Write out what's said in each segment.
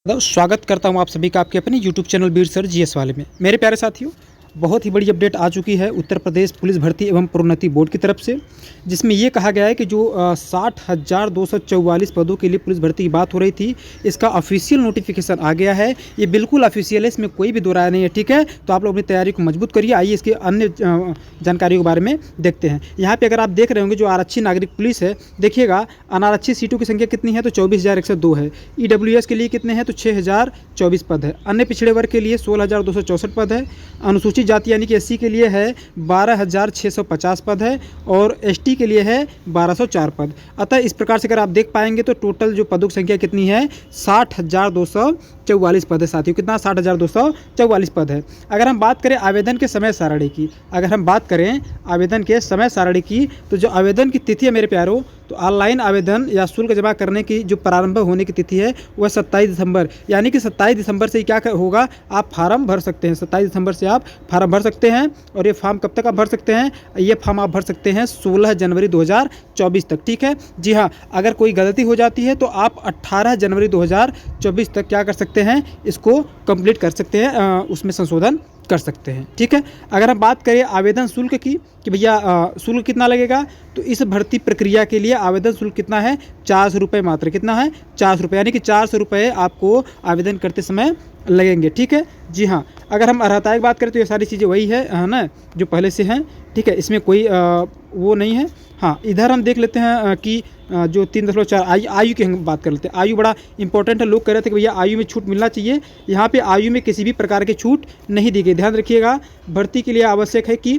स्वागत करता हूं आप सभी का आपके अपने YouTube चैनल बीर सर जीएस वाले में। मेरे प्यारे साथियों, बहुत ही बड़ी अपडेट आ चुकी है उत्तर प्रदेश पुलिस भर्ती एवं प्रोन्नति बोर्ड की तरफ से, जिसमें ये कहा गया है कि जो 60,244 पदों के लिए पुलिस भर्ती की बात हो रही थी, इसका ऑफिशियल नोटिफिकेशन आ गया है। ये बिल्कुल ऑफिशियल है, इसमें कोई भी दो राय नहीं है। ठीक है, तो आप लोग अपनी तैयारी को मजबूत करिए। आइए इसके अन्य जानकारियों के बारे में देखते हैं। यहाँ पे अगर आप देख रहे होंगे जो आरक्षी नागरिक पुलिस है, देखिएगा अनारक्षित सीटों की संख्या कितनी है तो 24,102 है। EWS के लिए कितने हैं तो 6,024 पद है। अन्य पिछड़े वर्ग के लिए 16,264 पद है। अनुसूचित जाति यानी कि SC के लिए है 12,650 पद है और ST के लिए है 1,204 पद। अतः इस प्रकार से अगर आप देख पाएंगे तो टोटल जो पदों की संख्या कितनी है 60,244 पद है साथियों। कितना 60,244 पद है। अगर हम बात करें आवेदन के समय सारणी की, तो जो आवेदन की तिथि है मेरे प्यारों, तो ऑनलाइन आवेदन या शुल्क जमा करने की जो प्रारंभ होने की तिथि है वह 27 दिसंबर, यानी कि 27 दिसंबर से क्या होगा, आप फार्म भर सकते हैं। 27 दिसंबर से आप फार्म भर सकते हैं। और ये फॉर्म कब तक आप भर सकते हैं, ये फॉर्म आप भर सकते हैं 16 जनवरी 2024 तक। ठीक है जी हाँ, अगर कोई गलती हो जाती है तो आप 18 जनवरी 2024 तक क्या कर सकते हैं, इसको कंप्लीट कर सकते हैं, उसमें संशोधन कर सकते हैं। ठीक है, अगर हम बात करें आवेदन शुल्क की कि भैया शुल्क कितना लगेगा, तो इस भर्ती प्रक्रिया के लिए आवेदन शुल्क कितना है 400 रुपये मात्र। कितना है 400 रुपये, यानी कि 400 रुपये आपको आवेदन करते समय लगेंगे। ठीक है जी हाँ, अगर हम अर्हता की बात करें तो ये सारी चीज़ें वही है ना जो पहले से हैं। ठीक है, इसमें कोई वो नहीं है। हाँ, इधर हम देख लेते हैं कि जो 3.4 आयु की हम बात कर लेते हैं। आयु बड़ा इंपॉर्टेंट है। लोग कह रहे थे कि भैया आयु में छूट मिलना चाहिए। यहाँ पे आयु में किसी भी प्रकार की छूट नहीं दी गई। ध्यान रखिएगा, भर्ती के लिए आवश्यक है कि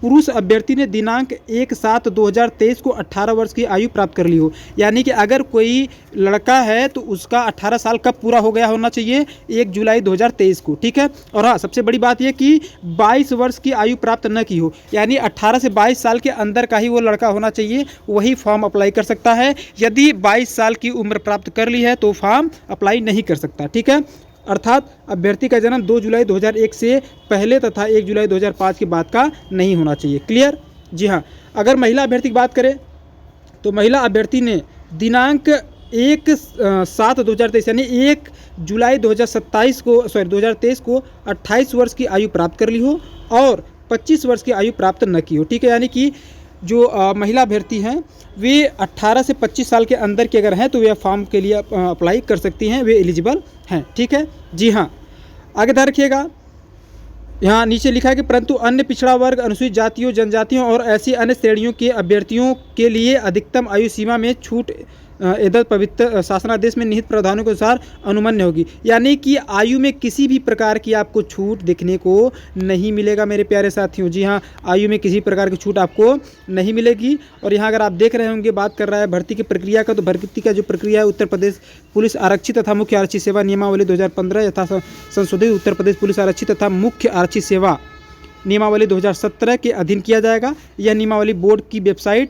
पुरुष अभ्यर्थी ने दिनांक 1/7/2023 को 18 वर्ष की आयु प्राप्त कर ली हो। यानी कि अगर कोई लड़का है तो उसका 18 साल कब पूरा हो गया होना चाहिए, 1 जुलाई 2023 को। ठीक है, और हाँ, सबसे बड़ी बात यह कि 22 वर्ष की आयु प्राप्त न की हो, यानी 18 से 22 साल के अंदर का ही वो लड़का होना चाहिए, वही फॉर्म अप्लाई कर सकता है। यदि 22 साल की उम्र प्राप्त कर ली है तो फॉर्म अप्लाई नहीं कर सकता। ठीक है, अर्थात अभ्यर्थी का जन्म 2 जुलाई 2001 से पहले तथा 1 जुलाई 2005 के बाद का नहीं होना चाहिए। क्लियर जी हाँ, अगर महिला अभ्यर्थी की बात करें तो महिला अभ्यर्थी ने दिनांक 1/7/2023 यानी 1 जुलाई 2023 को 28 वर्ष की आयु प्राप्त कर ली हो और 25 वर्ष की आयु प्राप्त न की हो। ठीक है, यानी कि जो महिला अभ्यर्थी हैं वे 18 से 25 साल के अंदर के अगर हैं तो वे फॉर्म के लिए अप्लाई कर सकती हैं, वे एलिजिबल हैं। ठीक है जी हाँ, आगे ध्यान रखिएगा, यहाँ नीचे लिखा है कि परंतु अन्य पिछड़ा वर्ग, अनुसूचित जातियों, जनजातियों और ऐसी अन्य श्रेणियों के अभ्यर्थियों के लिए अधिकतम आयु सीमा में छूट एतद पवित्र शासनादेश में निहित प्रावधानों के अनुसार अनुमन्य होगी। यानी कि आयु में किसी भी प्रकार की आपको छूट देखने को नहीं मिलेगा मेरे प्यारे साथियों। जी हाँ, आयु में किसी प्रकार की छूट आपको नहीं मिलेगी। और यहाँ अगर आप देख रहे होंगे, बात कर रहा है भर्ती की प्रक्रिया का, तो भर्ती का जो प्रक्रिया है उत्तर प्रदेश पुलिस आरक्षी तथा मुख्य आरक्षी सेवा नियमावली 2015 यथा संशोधित उत्तर प्रदेश पुलिस आरक्षी तथा मुख्य आरक्षी सेवा नियमावली 2017 के अधीन किया जाएगा। यह नियमावली बोर्ड की वेबसाइट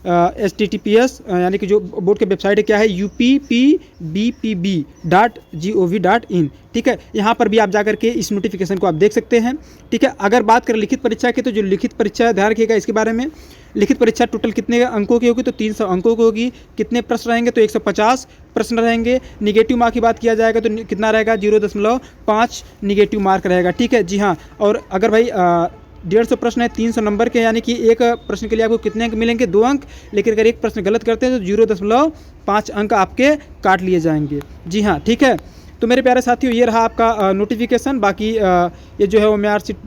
HTTPS यानी कि जो बोर्ड की वेबसाइट है क्या है uppbpb.gov.in। ठीक है, यहाँ पर भी आप जाकर के इस नोटिफिकेशन को आप देख सकते हैं। ठीक है, अगर बात करें लिखित परीक्षा की, तो जो लिखित परीक्षा है ध्यान रखिएगा इसके बारे में। लिखित परीक्षा टोटल कितने अंकों की होगी तो 300 अंकों की होगी। कितने प्रश्न रहेंगे तो 150 प्रश्न रहेंगे। निगेटिव मार्क की बात किया जाएगा तो कितना रहेगा 0.5 निगेटिव मार्क रहेगा। ठीक है जी हाँ, और अगर भाई 150 प्रश्न है 300 नंबर के, यानी कि एक प्रश्न के लिए आपको कितने अंक मिलेंगे 2 अंक। लेकिन अगर एक प्रश्न गलत करते हैं तो 0.5 अंक आपके काट लिए जाएंगे। जी हाँ ठीक है, तो मेरे प्यारे साथियों ये रहा आपका नोटिफिकेशन। बाकी ये जो है वो मार्कशीट,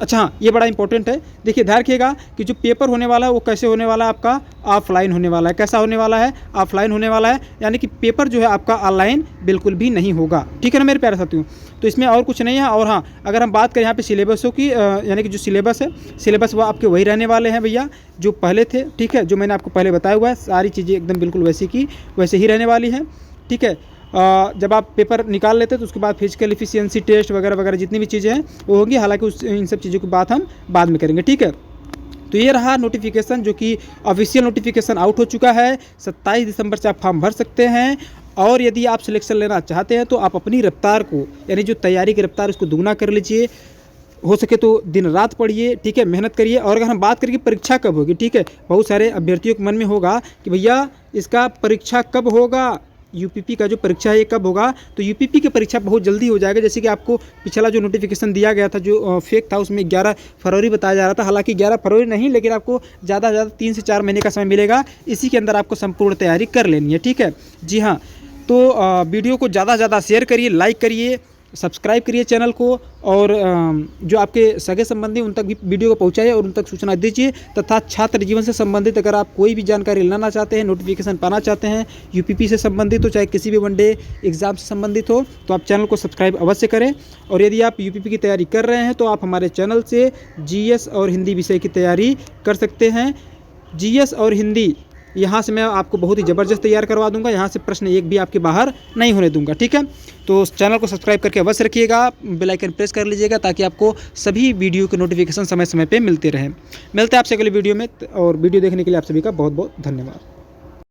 अच्छा हाँ ये बड़ा इंपॉर्टेंट है। देखिए ध्यान रखिएगा कि जो पेपर होने वाला है वो कैसे होने वाला है, आपका ऑफलाइन होने वाला है। कैसा होने वाला है, ऑफलाइन होने वाला है, यानी कि पेपर जो है आपका ऑनलाइन बिल्कुल भी नहीं होगा। ठीक है ना मेरे प्यारे साथियों, तो इसमें और कुछ नहीं है। और हाँ, अगर हम बात करें यहाँ पे सिलेबसों की, यानी कि जो सिलेबस है, सिलेबस वो आपके वही रहने वाले हैं भैया जो पहले थे। ठीक है, जो मैंने आपको पहले बताया हुआ है, सारी चीज़ें एकदम बिल्कुल वैसी की वैसे ही रहने वाली हैं। ठीक है, जब आप पेपर निकाल लेते हैं तो उसके बाद फिजिकल एफिशिएंसी टेस्ट वगैरह वगैरह जितनी भी चीज़ें हैं वो होंगी। हालांकि इन सब चीज़ों की बात हम बाद में करेंगे। ठीक है, तो ये रहा नोटिफिकेशन जो कि ऑफिशियल नोटिफिकेशन आउट हो चुका है। 27 दिसंबर से आप फॉर्म भर सकते हैं। और यदि आप सिलेक्शन लेना चाहते हैं तो आप अपनी रफ्तार को, यानी जो तैयारी की रफ्तार उसको दुगना कर लीजिए। हो सके तो दिन रात पढ़िए। ठीक है, मेहनत करिए। और अगर हम बात करें कि परीक्षा कब होगी, ठीक है, बहुत सारे अभ्यर्थियों के मन में होगा कि भैया इसका परीक्षा कब होगा, यूपीपी का जो परीक्षा है ये कब होगा, तो यूपीपी की परीक्षा बहुत जल्दी हो जाएगा। जैसे कि आपको पिछला जो नोटिफिकेशन दिया गया था जो फेक था उसमें 11 फरवरी बताया जा रहा था, हालांकि 11 फरवरी नहीं, लेकिन आपको ज़्यादा से ज़्यादा 3 से 4 महीने का समय मिलेगा। इसी के अंदर आपको संपूर्ण तैयारी कर लेनी है, ठीक है जी हाँ। तो वीडियो को ज़्यादा से ज़्यादा शेयर करिए, लाइक करिए, सब्सक्राइब करिए चैनल को, और जो आपके सगे संबंधी उन तक भी वीडियो को पहुंचाइए और उन तक सूचना दीजिए। तथा छात्र जीवन से संबंधित अगर आप कोई भी जानकारी लेना चाहते हैं, नोटिफिकेशन पाना चाहते हैं यूपीपी से संबंधित हो, चाहे किसी भी वनडे एग्जाम से संबंधित हो, तो आप चैनल को सब्सक्राइब अवश्य करें। और यदि आप यूपीपी की तैयारी कर रहे हैं तो आप हमारे चैनल से जीएस और हिंदी विषय की तैयारी कर सकते हैं। जीएस और हिंदी यहाँ से मैं आपको बहुत ही ज़बरदस्त तैयार करवा दूंगा, यहाँ से प्रश्न एक भी आपके बाहर नहीं होने दूंगा, ठीक है। तो चैनल को सब्सक्राइब करके अवश्य रखिएगा, बेल आइकन प्रेस कर लीजिएगा ताकि आपको सभी वीडियो के नोटिफिकेशन समय समय पे मिलते रहें। मिलते हैं आपसे अगली वीडियो में, और वीडियो देखने के लिए आप सभी का बहुत बहुत धन्यवाद।